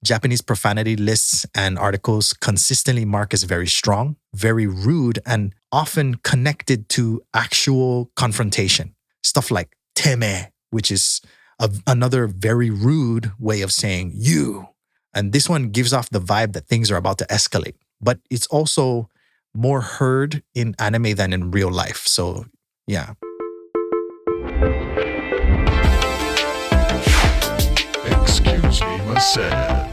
Japanese profanity lists and articles consistently mark as very strong, very rude, and often connected to actual confrontation. Stuff like teme, which is another very rude way of saying you. And this one gives off the vibe that things are about to escalate. But it's also more heard in anime than in real life. So, yeah. Excuse-me-massen.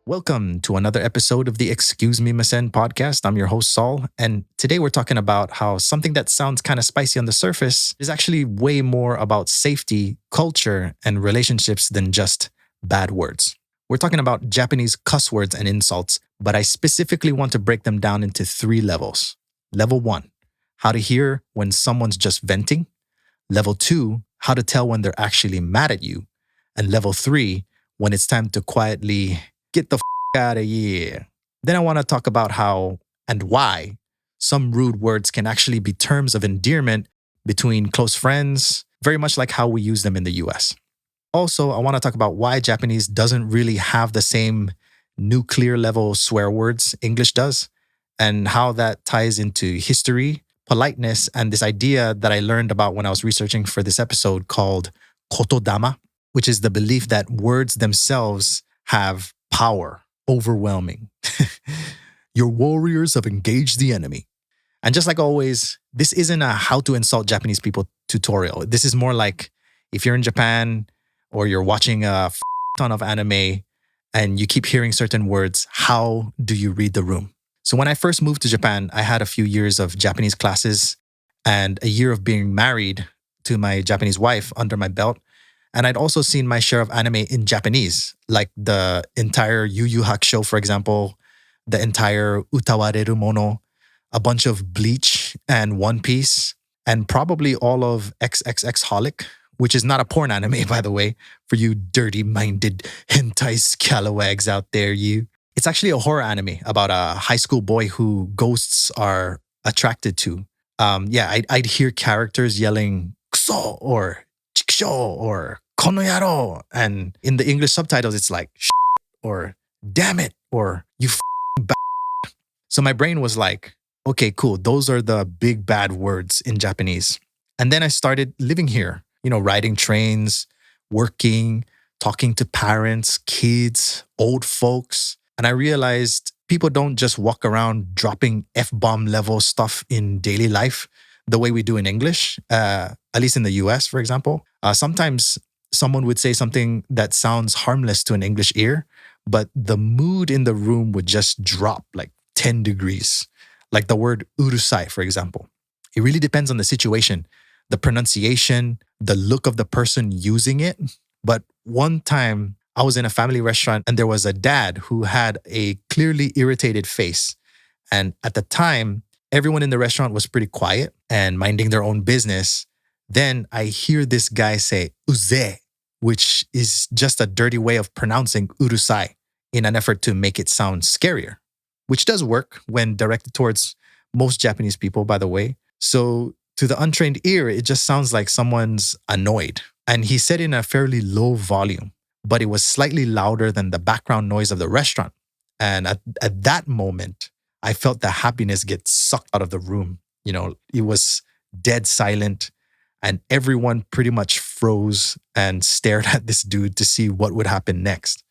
Welcome to another episode of the Excuse-me-massen podcast. I'm your host, Saul. And today we're talking about how something that sounds kind of spicy on the surface is actually way more about safety, culture, and relationships than just bad words. We're talking about Japanese cuss words and insults, but I specifically want to break them down into 3 levels. Level 1, how to hear when someone's just venting. Level 2, how to tell when they're actually mad at you. And level 3, when it's time to quietly get the out of here. Then I want to talk about how and why some rude words can actually be terms of endearment between close friends, very much like how we use them in the US. Also, I want to talk about why Japanese doesn't really have the same nuclear level swear words English does, and how that ties into history, politeness, and this idea that I learned about when I was researching for this episode called kotodama, which is the belief that words themselves have power, overwhelming. Your warriors have engaged the enemy. And just like always, this isn't a how to insult Japanese people tutorial. This is more like if you're in Japan or you're watching a ton of anime and you keep hearing certain words, how do you read the room? So when I first moved to Japan, I had a few years of Japanese classes and a year of being married to my Japanese wife under my belt. And I'd also seen my share of anime in Japanese, like the entire Yu Yu Hakusho, for example, the entire Utawareru Mono, a bunch of Bleach and One Piece, and probably all of XXX Holic, which is not a porn anime, by the way, for you dirty-minded hentai scalawags out there, you. It's actually a horror anime about a high school boy who ghosts are attracted to. I'd hear characters yelling "kuso" or "chikusho" or "konoyaro," and in the English subtitles, it's like "shit" or "damn it" or "you f***ing." So my brain was like, okay, cool. Those are the big bad words in Japanese. And then I started living here, riding trains, working, talking to parents, kids, old folks. And I realized people don't just walk around dropping F-bomb level stuff in daily life the way we do in English, at least in the US, for example. Sometimes someone would say something that sounds harmless to an English ear, but the mood in the room would just drop like 10 degrees. Like the word urusai, for example. It really depends on the situation, the pronunciation, the look of the person using it. But one time I was in a family restaurant and there was a dad who had a clearly irritated face. And at the time, everyone in the restaurant was pretty quiet and minding their own business. Then I hear this guy say uze, which is just a dirty way of pronouncing urusai in an effort to make it sound scarier, which does work when directed towards most Japanese people, by the way. So to the untrained ear, it just sounds like someone's annoyed. And he said in a fairly low volume, but it was slightly louder than the background noise of the restaurant. And at that moment, I felt the happiness get sucked out of the room. It was dead silent and everyone pretty much froze and stared at this dude to see what would happen next.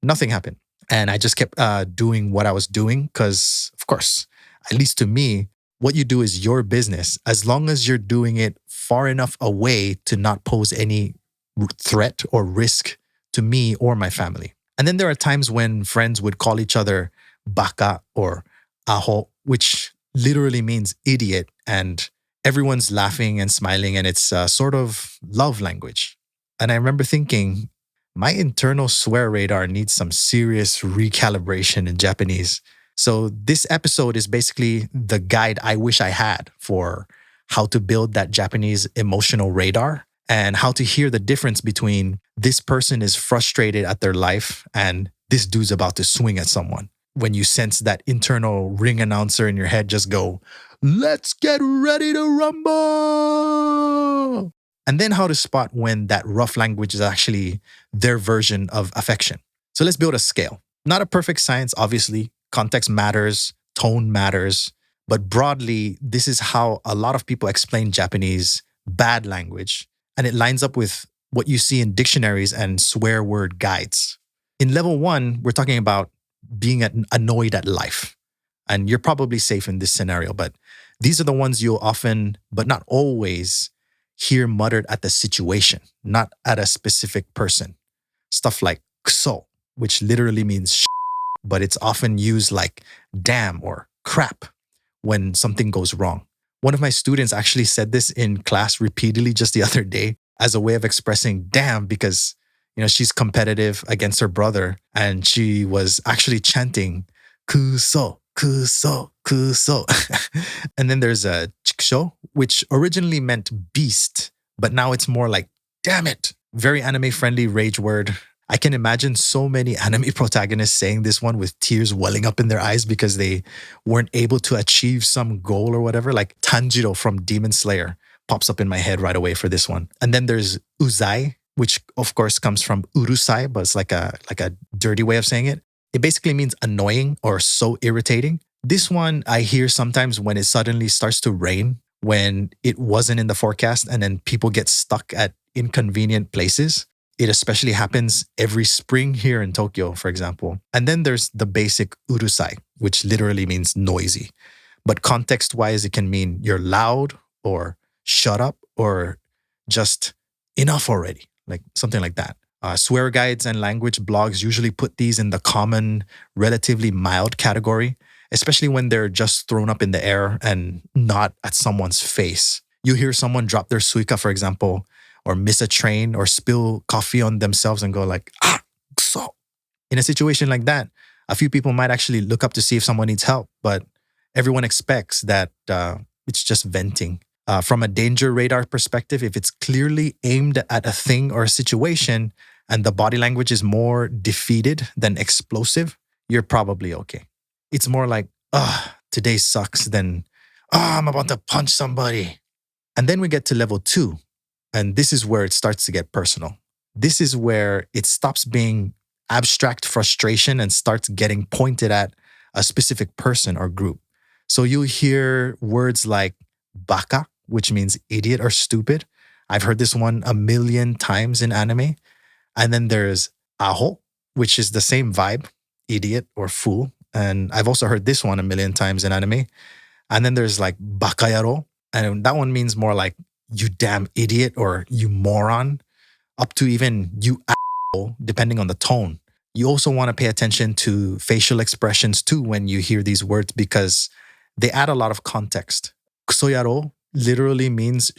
Nothing happened. And I just kept doing what I was doing because, of course, at least to me, what you do is your business as long as you're doing it far enough away to not pose any threat or risk to me or my family. And then there are times when friends would call each other baka or aho, which literally means idiot. And everyone's laughing and smiling and it's a sort of love language. And I remember thinking, my internal swear radar needs some serious recalibration in Japanese. So this episode is basically the guide I wish I had for how to build that Japanese emotional radar and how to hear the difference between this person is frustrated at their life and this dude's about to swing at someone. When you sense that internal ring announcer in your head just go, "Let's get ready to rumble." And then how to spot when that rough language is actually their version of affection. So let's build a scale. Not a perfect science, obviously. Context matters, tone matters. But broadly, this is how a lot of people explain Japanese bad language. And it lines up with what you see in dictionaries and swear word guides. In level one, we're talking about being annoyed at life. And you're probably safe in this scenario, but these are the ones you'll often, but not always, hear muttered at the situation, not at a specific person. Stuff like kso, which literally means but it's often used like damn or crap when something goes wrong. One of my students actually said this in class repeatedly just the other day as a way of expressing damn because she's competitive against her brother and she was actually chanting kuso kuso kuso. And then there's a chikusho, which originally meant beast, but now it's more like damn it. Very anime friendly rage word. I can imagine so many anime protagonists saying this one with tears welling up in their eyes because they weren't able to achieve some goal or whatever. Like Tanjiro from Demon Slayer pops up in my head right away for this one. And then there's uzai, which of course comes from urusai, but it's like a dirty way of saying it. It basically means annoying or so irritating. This one I hear sometimes when it suddenly starts to rain, when it wasn't in the forecast, and then people get stuck at inconvenient places. It especially happens every spring here in Tokyo, for example. And then there's the basic urusai, which literally means noisy. But context-wise, it can mean you're loud or shut up or just enough already, like something like that. Swear guides and language blogs usually put these in the common, relatively mild category, especially when they're just thrown up in the air and not at someone's face. You hear someone drop their suika, for example, or miss a train or spill coffee on themselves and go like, so. In a situation like that, a few people might actually look up to see if someone needs help, but everyone expects that it's just venting. From a danger radar perspective, if it's clearly aimed at a thing or a situation and the body language is more defeated than explosive, you're probably okay. It's more like, today sucks than, I'm about to punch somebody. And then we get to level 2. And this is where it starts to get personal. This is where it stops being abstract frustration and starts getting pointed at a specific person or group. So you'll hear words like baka, which means idiot or stupid. I've heard this one a million times in anime. And then there's aho, which is the same vibe, idiot or fool. And I've also heard this one a million times in anime. And then there's like bakayaro. And that one means more like you damn idiot or you moron, up to even you asshole, depending on the tone. You also want to pay attention to facial expressions too when you hear these words because they add a lot of context. Kusoyaro literally means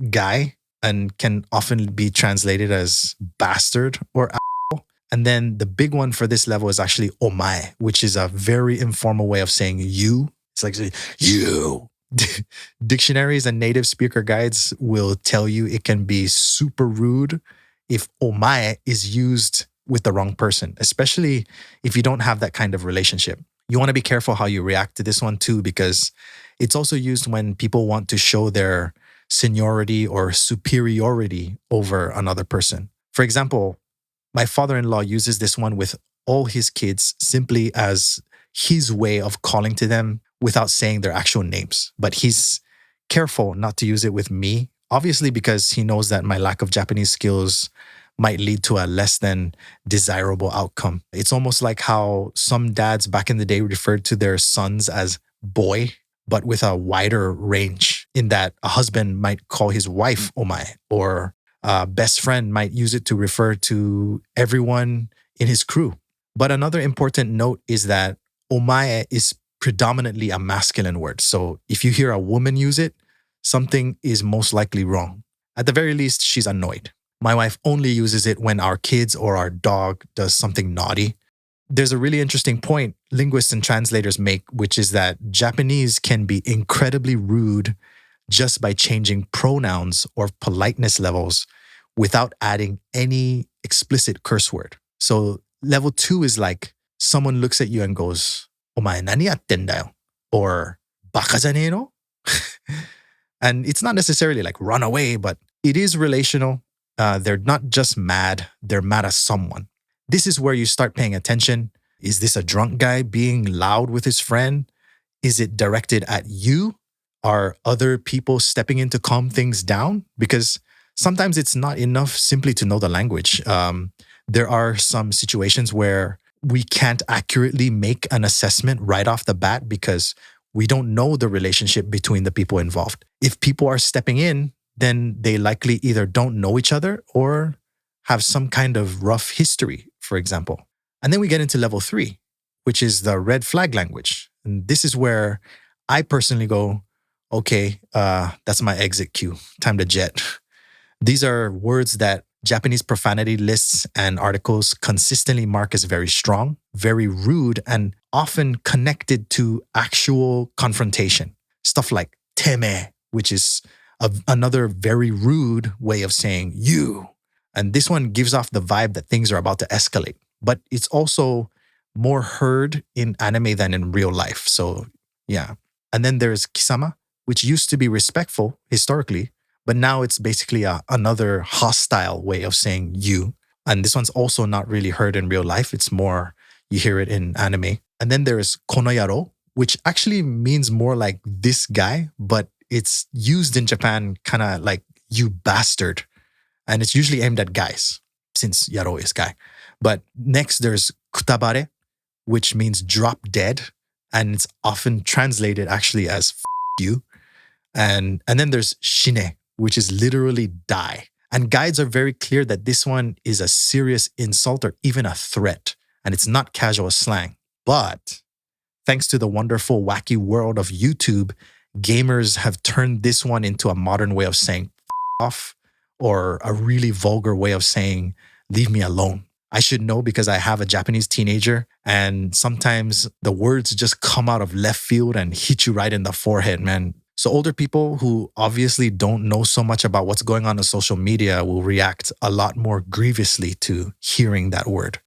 guy and can often be translated as bastard or asshole. And then the big one for this level is actually omae, which is a very informal way of saying you. It's like you. Dictionaries and native speaker guides will tell you it can be super rude if omae is used with the wrong person, especially if you don't have that kind of relationship. You want to be careful how you react to this one too, because it's also used when people want to show their seniority or superiority over another person. For example, my father-in-law uses this one with all his kids simply as his way of calling to them without saying their actual names. But he's careful not to use it with me, obviously because he knows that my lack of Japanese skills might lead to a less than desirable outcome. It's almost like how some dads back in the day referred to their sons as boy, but with a wider range in that a husband might call his wife omae, or a best friend might use it to refer to everyone in his crew. But another important note is that omae is predominantly a masculine word. So if you hear a woman use it, something is most likely wrong. At the very least, she's annoyed. My wife only uses it when our kids or our dog does something naughty. There's a really interesting point linguists and translators make, which is that Japanese can be incredibly rude just by changing pronouns or politeness levels without adding any explicit curse word. So level 2 is like someone looks at you and goes, "Omae nani yatten da yo?" Or "Baka janee no?" And it's not necessarily like run away, but it is relational. They're not just mad, they're mad at someone. This is where you start paying attention. Is this a drunk guy being loud with his friend? Is it directed at you? Are other people stepping in to calm things down? Because sometimes it's not enough simply to know the language. There are some situations where we can't accurately make an assessment right off the bat because we don't know the relationship between the people involved. If people are stepping in, then they likely either don't know each other or have some kind of rough history, for example. And then we get into level 3, which is the red flag language. And this is where I personally go, okay, that's my exit cue. Time to jet. These are words that Japanese profanity lists and articles consistently mark as very strong, very rude, and often connected to actual confrontation. Stuff like teme, which is another very rude way of saying you. And this one gives off the vibe that things are about to escalate. But it's also more heard in anime than in real life. So, yeah. And then there's kisama, which used to be respectful historically, but now it's basically another hostile way of saying you. And this one's also not really heard in real life. It's more, you hear it in anime. And then there's konoyaro, which actually means more like this guy, but it's used in Japan kind of like you bastard. And it's usually aimed at guys, since yaro is guy. But next there's kutabare, which means drop dead. And it's often translated actually as you. And then there's shine, which is literally die. And guides are very clear that this one is a serious insult or even a threat. And it's not casual slang. But thanks to the wonderful, wacky world of YouTube, gamers have turned this one into a modern way of saying off or a really vulgar way of saying leave me alone. I should know because I have a Japanese teenager and sometimes the words just come out of left field and hit you right in the forehead, man. So older people who obviously don't know so much about what's going on social media will react a lot more grievously to hearing that word.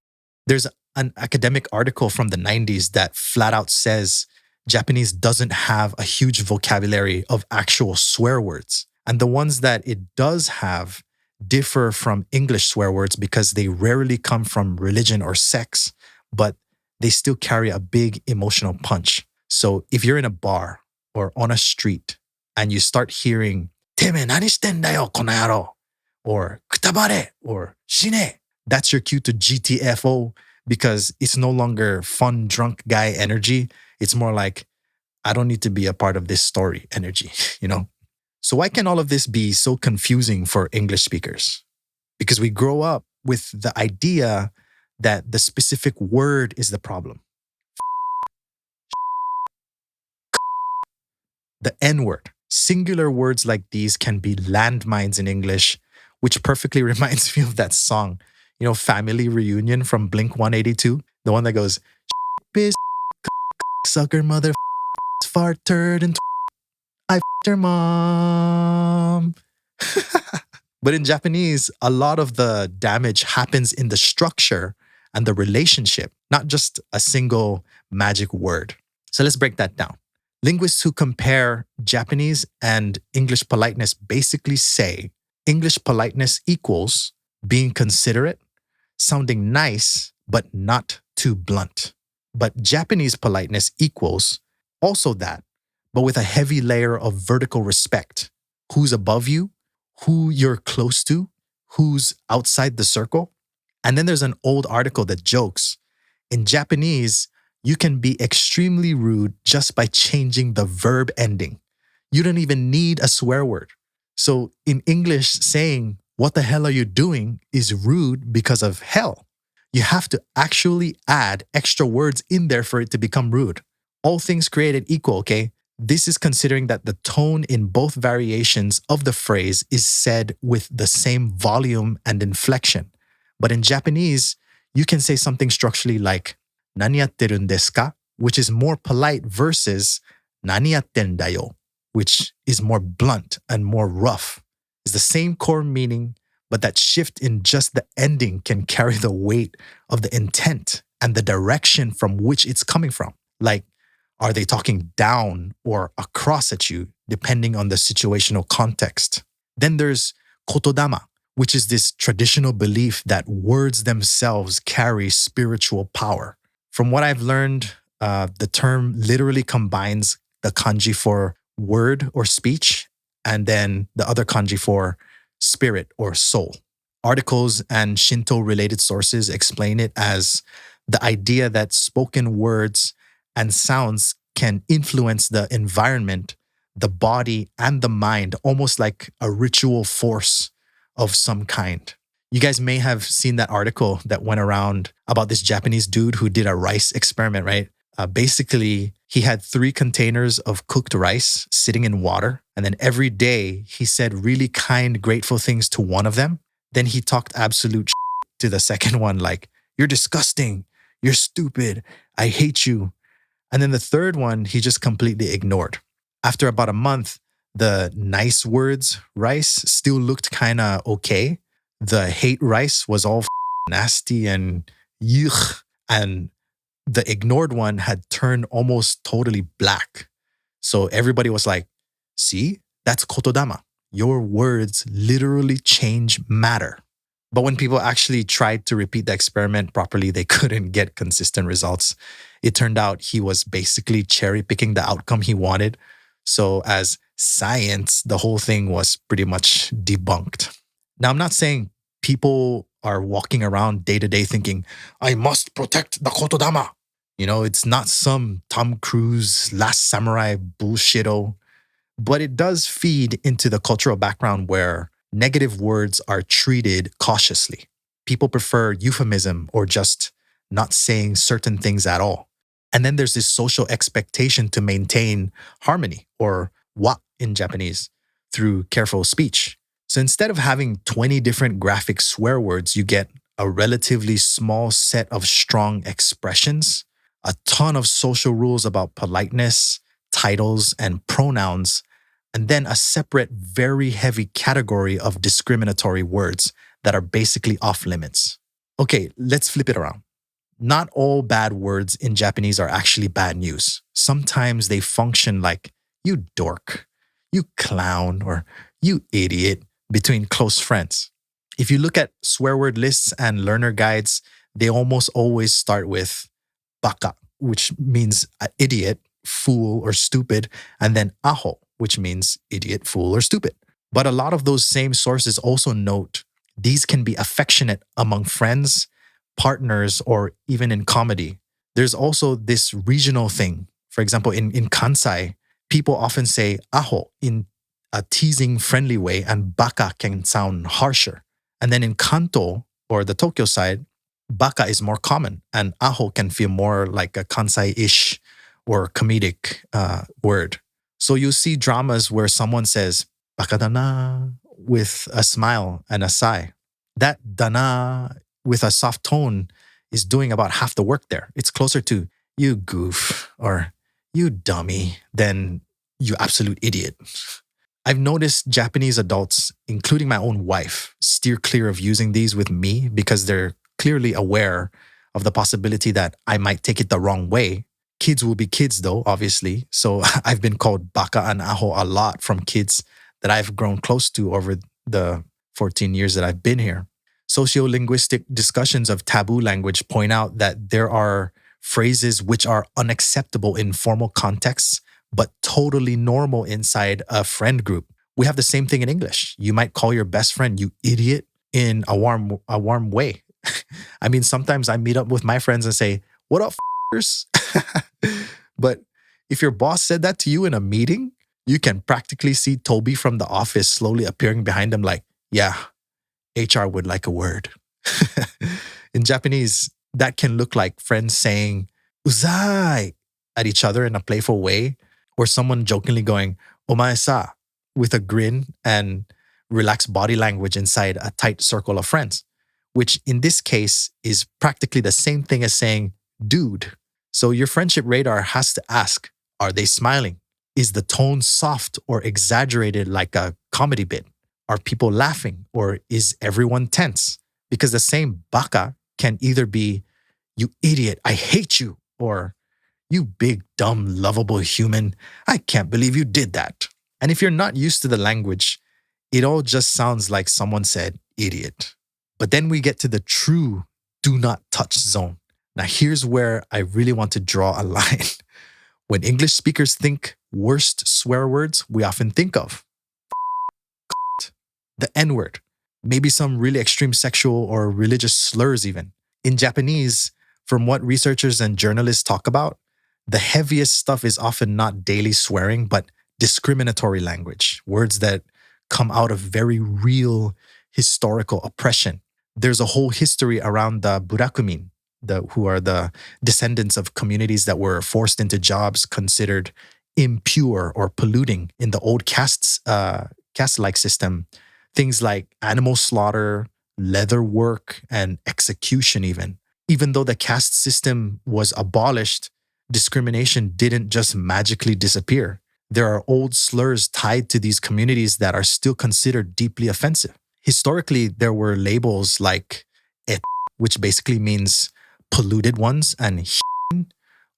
There's an academic article from the 90s that flat out says Japanese doesn't have a huge vocabulary of actual swear words. And the ones that it does have differ from English swear words because they rarely come from religion or sex, but they still carry a big emotional punch. So if you're in a bar or on a street and you start hearing "Teme nani shiten da yo, kono yaro," or "kutabare" or "shine," that's your cue to GTFO because it's no longer fun drunk guy energy. It's more like, I don't need to be a part of this story energy, you know? So why can all of this be so confusing for English speakers? Because we grow up with the idea that the specific word is the problem. The N word. Singular words like these can be landmines in English, which perfectly reminds me of that song, you know, Family Reunion from Blink 182, the one that goes, "Bitch, sucker, mother, fart, turd, and I f***ed your mom." But in Japanese, a lot of the damage happens in the structure and the relationship, not just a single magic word. So let's break that down. Linguists who compare Japanese and English politeness basically say English politeness equals being considerate, sounding nice, but not too blunt. But Japanese politeness equals also that, but with a heavy layer of vertical respect. Who's above you, who you're close to, who's outside the circle. And then there's an old article that jokes, in Japanese, you can be extremely rude just by changing the verb ending. You don't even need a swear word. So in English, saying, "What the hell are you doing?" is rude because of hell. You have to actually add extra words in there for it to become rude. All things created equal, okay? This is considering that the tone in both variations of the phrase is said with the same volume and inflection. But in Japanese, you can say something structurally like, "Nani yatterun desu ka?" which is more polite versus "Nani yatten da yo," which is more blunt and more rough. It's the same core meaning, but that shift in just the ending can carry the weight of the intent and the direction from which it's coming from. Like, are they talking down or across at you, depending on the situational context? Then there's kotodama, which is this traditional belief that words themselves carry spiritual power. From what I've learned, the term literally combines the kanji for word or speech and then the other kanji for spirit or soul. Articles and Shinto related sources explain it as the idea that spoken words and sounds can influence the environment, the body, and the mind, almost like a ritual force of some kind. You guys may have seen that article that went around about this Japanese dude who did a rice experiment, right? Basically, he had 3 containers of cooked rice sitting in water. And then every day he said really kind, grateful things to one of them. Then he talked absolute to the second one, like, you're disgusting, you're stupid, I hate you. And then the third one, he just completely ignored. After about a month, the nice words rice still looked kind of okay. The hate rice was all nasty and yuck. And the ignored one had turned almost totally black. So everybody was like, see, that's kotodama. Your words literally change matter. But when people actually tried to repeat the experiment properly, they couldn't get consistent results. It turned out he was basically cherry picking the outcome he wanted. So, as science, the whole thing was pretty much debunked. Now, I'm not saying people are walking around day to day thinking, I must protect the kotodama. It's not some Tom Cruise, Last Samurai bullshito, but it does feed into the cultural background where negative words are treated cautiously. People prefer euphemism or just not saying certain things at all. And then there's this social expectation to maintain harmony, or wa in Japanese, through careful speech. So instead of having 20 different graphic swear words, you get a relatively small set of strong expressions, a ton of social rules about politeness, titles, and pronouns, and then a separate, very heavy category of discriminatory words that are basically off limits. Okay, let's flip it around. Not all bad words in Japanese are actually bad news. Sometimes they function like, you dork, you clown, or you idiot between close friends. If you look at swear word lists and learner guides, they almost always start with baka, which means idiot, fool, or stupid, and then aho, which means idiot, fool, or stupid. But a lot of those same sources also note these can be affectionate among friends, partners, or even in comedy. There's also this regional thing. For example, in Kansai, people often say aho in a teasing, friendly way, and baka can sound harsher. And then in Kanto, or the Tokyo side, baka is more common, and aho can feel more like a Kansai-ish or comedic word. So you see dramas where someone says, baka dana, with a smile and a sigh. That dana with a soft tone is doing about half the work there. It's closer to you goof or you dummy than you absolute idiot. I've noticed Japanese adults, including my own wife, steer clear of using these with me because they're clearly aware of the possibility that I might take it the wrong way. Kids will be kids though, obviously. So I've been called baka and aho a lot from kids that I've grown close to over the 14 years that I've been here. Sociolinguistic discussions of taboo language point out that there are phrases which are unacceptable in formal contexts, but totally normal inside a friend group. We have the same thing in English. You might call your best friend, you idiot, in a warm way. I mean, sometimes I meet up with my friends and say, what up, f***ers? But if your boss said that to you in a meeting, you can practically see Toby from the office slowly appearing behind them like, yeah, HR would like a word. In Japanese, that can look like friends saying, uzai, at each other in a playful way, or someone jokingly going, omae sa, with a grin and relaxed body language inside a tight circle of friends, which in this case is practically the same thing as saying, dude. So your friendship radar has to ask, are they smiling? Is the tone soft or exaggerated like a comedy bit? Are people laughing or is everyone tense? Because the same baka can either be, you idiot, I hate you, or you big, dumb, lovable human, I can't believe you did that. And if you're not used to the language, it all just sounds like someone said, idiot. But then we get to the true do not touch zone. Now, here's where I really want to draw a line. When English speakers think worst swear words, we often think of the N word, maybe some really extreme sexual or religious slurs, even. In Japanese, from what researchers and journalists talk about, the heaviest stuff is often not daily swearing, but discriminatory language, words that come out of very real historical oppression. There's a whole history around the burakumin, who are the descendants of communities that were forced into jobs considered impure or polluting in the old caste-like system. Things like animal slaughter, leather work, and execution, even. Even though the caste system was abolished, discrimination didn't just magically disappear. There are old slurs tied to these communities that are still considered deeply offensive. Historically, there were labels like et, which basically means polluted ones, and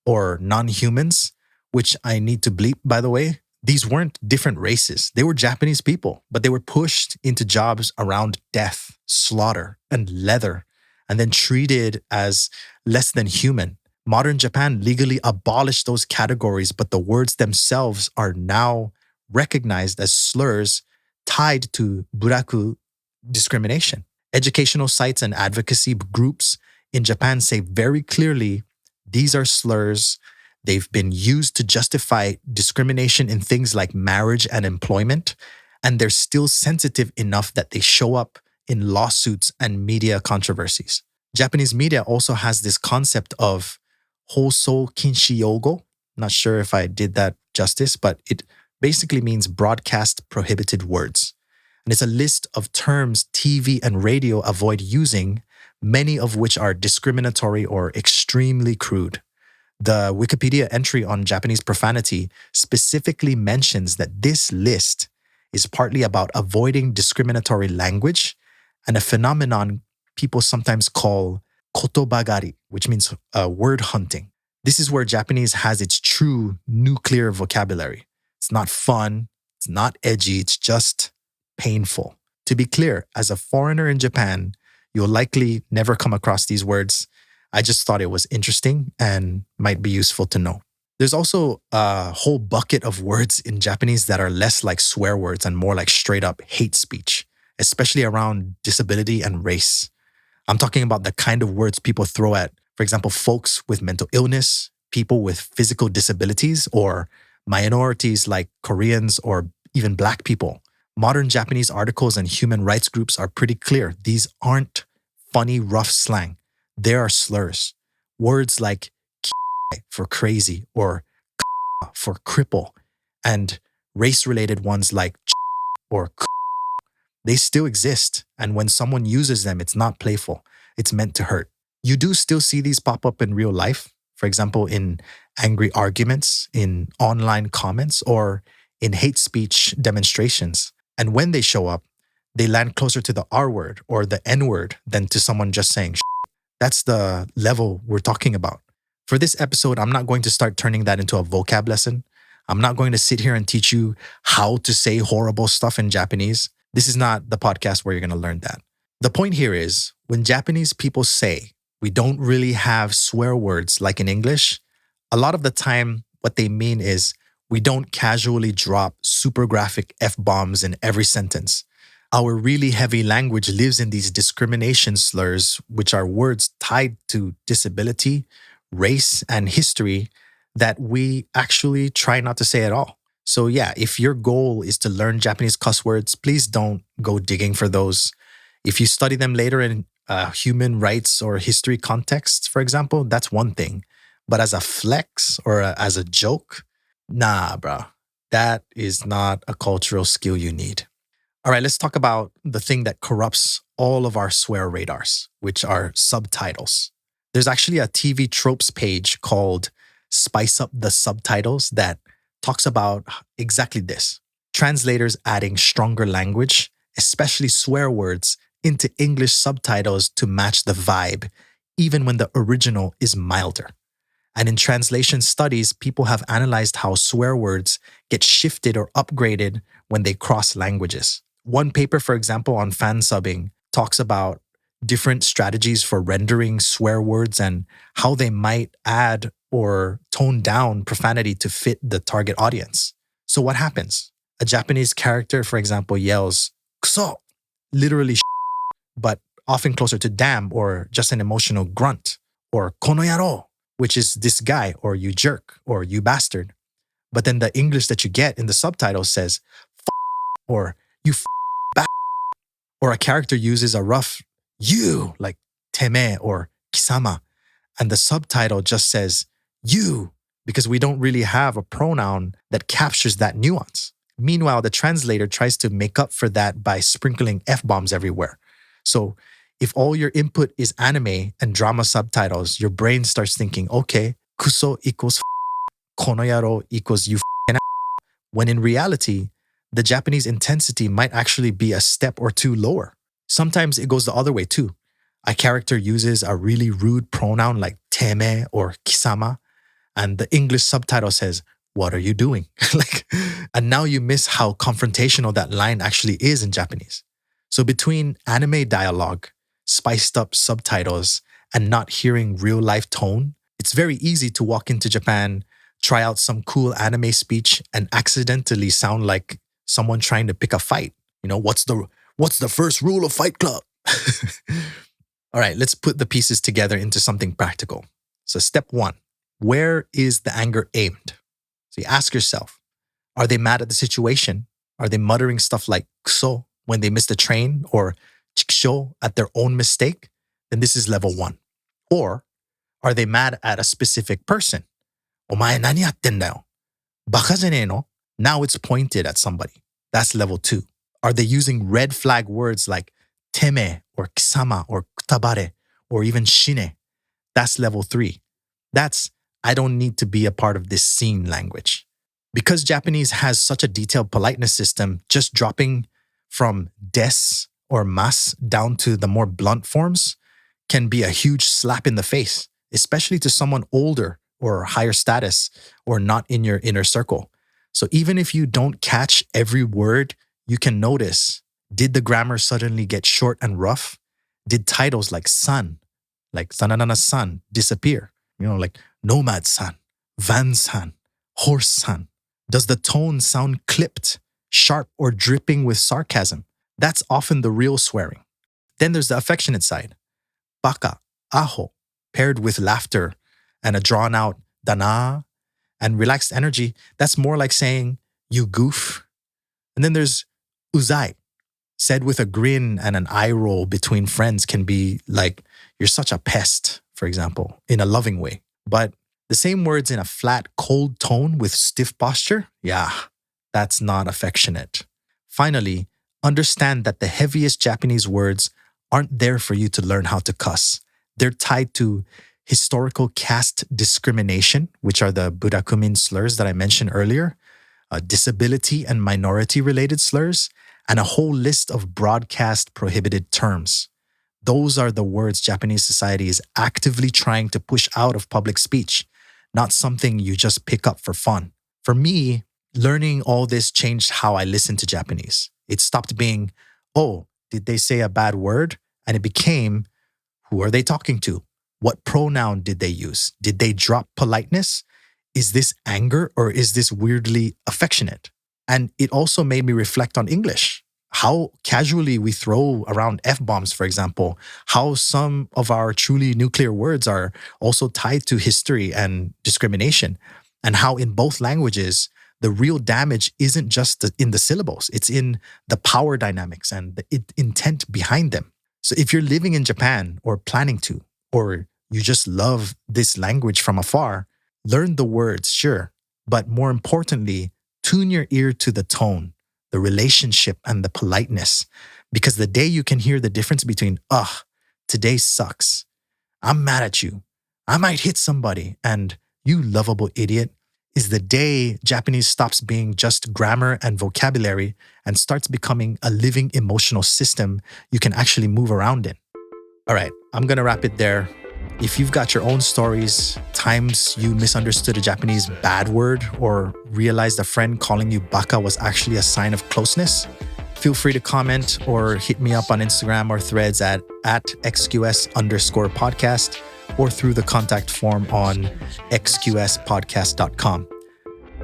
or non-humans, which I need to bleep, by the way. These weren't different races. They were Japanese people, but they were pushed into jobs around death, slaughter, and leather, and then treated as less than human. Modern Japan legally abolished those categories, but the words themselves are now recognized as slurs tied to buraku discrimination. Educational sites and advocacy groups in Japan say very clearly these are slurs. They've been used to justify discrimination in things like marriage and employment, and they're still sensitive enough that they show up in lawsuits and media controversies. Japanese media also has this concept of hoso kinshi yogo. Not sure if I did that justice, but it basically means broadcast prohibited words. And it's a list of terms TV and radio avoid using, many of which are discriminatory or extremely crude. The Wikipedia entry on Japanese profanity specifically mentions that this list is partly about avoiding discriminatory language and a phenomenon people sometimes call kotobagari, which means word hunting. This is where Japanese has its true nuclear vocabulary. It's not fun, it's not edgy, it's just painful. To be clear, as a foreigner in Japan, you'll likely never come across these words. I just thought it was interesting and might be useful to know. There's also a whole bucket of words in Japanese that are less like swear words and more like straight up hate speech, especially around disability and race. I'm talking about the kind of words people throw at, for example, folks with mental illness, people with physical disabilities, or minorities like Koreans or even Black people. Modern Japanese articles and human rights groups are pretty clear. These aren't funny, rough slang. They are slurs. Words like for crazy or for cripple, and race-related ones like or they still exist. And when someone uses them, it's not playful. It's meant to hurt. You do still see these pop up in real life. For example, in angry arguments, in online comments, or in hate speech demonstrations. And when they show up, they land closer to the R word or the N word than to someone just saying shit. That's the level we're talking about. For this episode, I'm not going to start turning that into a vocab lesson. I'm not going to sit here and teach you how to say horrible stuff in Japanese. This is not the podcast where you're going to learn that. The point here is when Japanese people say we don't really have swear words like in English, a lot of the time what they mean is we don't casually drop super graphic F-bombs in every sentence. Our really heavy language lives in these discrimination slurs, which are words tied to disability, race, and history that we actually try not to say at all. So yeah, if your goal is to learn Japanese cuss words, please don't go digging for those. If you study them later in human rights or history contexts, for example, that's one thing. But as a flex or as a joke, nah, bro. That is not a cultural skill you need. All right, let's talk about the thing that corrupts all of our swear radars, which are subtitles. There's actually a TV tropes page called Spice Up the Subtitles that talks about exactly this. Translators adding stronger language, especially swear words, into English subtitles to match the vibe, even when the original is milder. And in translation studies, people have analyzed how swear words get shifted or upgraded when they cross languages. One paper, for example, on fan subbing talks about different strategies for rendering swear words and how they might add or tone down profanity to fit the target audience. So what happens? A Japanese character, for example, yells "kuso," literally but often closer to damn or just an emotional grunt, or "kono yaro," which is this guy or you jerk or you bastard. But then the English that you get in the subtitle says or you bastard. Or a character uses a rough you like teme or kisama, and the subtitle just says you because we don't really have a pronoun that captures that nuance. Meanwhile, the translator tries to make up for that by sprinkling F-bombs everywhere. So if all your input is anime and drama subtitles, your brain starts thinking, okay, kuso equals kono yaro equals you when in reality, the Japanese intensity might actually be a step or two lower. Sometimes it goes the other way too. A character uses a really rude pronoun like teme or kisama, and the English subtitle says, "What are you doing?" And now you miss how confrontational that line actually is in Japanese. So between anime dialogue, spiced up subtitles, and not hearing real life tone, it's very easy to walk into Japan, try out some cool anime speech, and accidentally sound like someone trying to pick a fight. You know, what's the first rule of Fight Club? All right, let's put the pieces together into something practical. So step one, where is the anger aimed? So you ask yourself, are they mad at the situation? Are they muttering stuff like kuso when they miss the train or chikusho at their own mistake? Then this is level one. Or are they mad at a specific person? Omae nani yatten da yo? Baka janee no? Now it's pointed at somebody. That's level two. Are they using red flag words like teme or kisama or kutabare or even shine? That's level three. That's I don't need to be a part of this scene language. Because Japanese has such a detailed politeness system, just dropping from des or mas down to the more blunt forms can be a huge slap in the face, especially to someone older or higher status or not in your inner circle. So even if you don't catch every word, you can notice, did the grammar suddenly get short and rough? Did titles like san, like sananana-san, disappear? You know, like nomad-san, van-san, horse-san. Does the tone sound clipped, sharp, or dripping with sarcasm? That's often the real swearing. Then there's the affectionate side. Baka, aho, paired with laughter and a drawn-out dana and relaxed energy, that's more like saying, you goof. And then there's uzai, said with a grin and an eye roll between friends can be like, you're such a pest, for example, in a loving way. But the same words in a flat, cold tone with stiff posture, yeah, that's not affectionate. Finally, understand that the heaviest Japanese words aren't there for you to learn how to cuss. They're tied to historical caste discrimination, which are the Burakumin slurs that I mentioned earlier, disability and minority-related slurs, and a whole list of broadcast prohibited terms. Those are the words Japanese society is actively trying to push out of public speech, not something you just pick up for fun. For me, learning all this changed how I listen to Japanese. It stopped being, oh, did they say a bad word? And it became, who are they talking to? What pronoun did they use? Did they drop politeness? Is this anger or is this weirdly affectionate? And it also made me reflect on English. How casually we throw around F-bombs, for example, how some of our truly nuclear words are also tied to history and discrimination, and how in both languages, the real damage isn't just in the syllables, it's in the power dynamics and the intent behind them. So if you're living in Japan or planning to, or you just love this language from afar, learn the words, sure, but more importantly, tune your ear to the tone, the relationship, and the politeness. Because the day you can hear the difference between, ugh, today sucks, I'm mad at you, I might hit somebody, and you lovable idiot, is the day Japanese stops being just grammar and vocabulary and starts becoming a living emotional system you can actually move around in. All right, I'm going to wrap it there. If you've got your own stories, times you misunderstood a Japanese bad word or realized a friend calling you baka was actually a sign of closeness, Feel free to comment or hit me up on Instagram or threads at xqs_podcast or through the contact form on xqspodcast.com.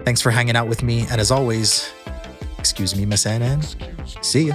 Thanks for hanging out with me. And as always, excuse me, massen, and see you.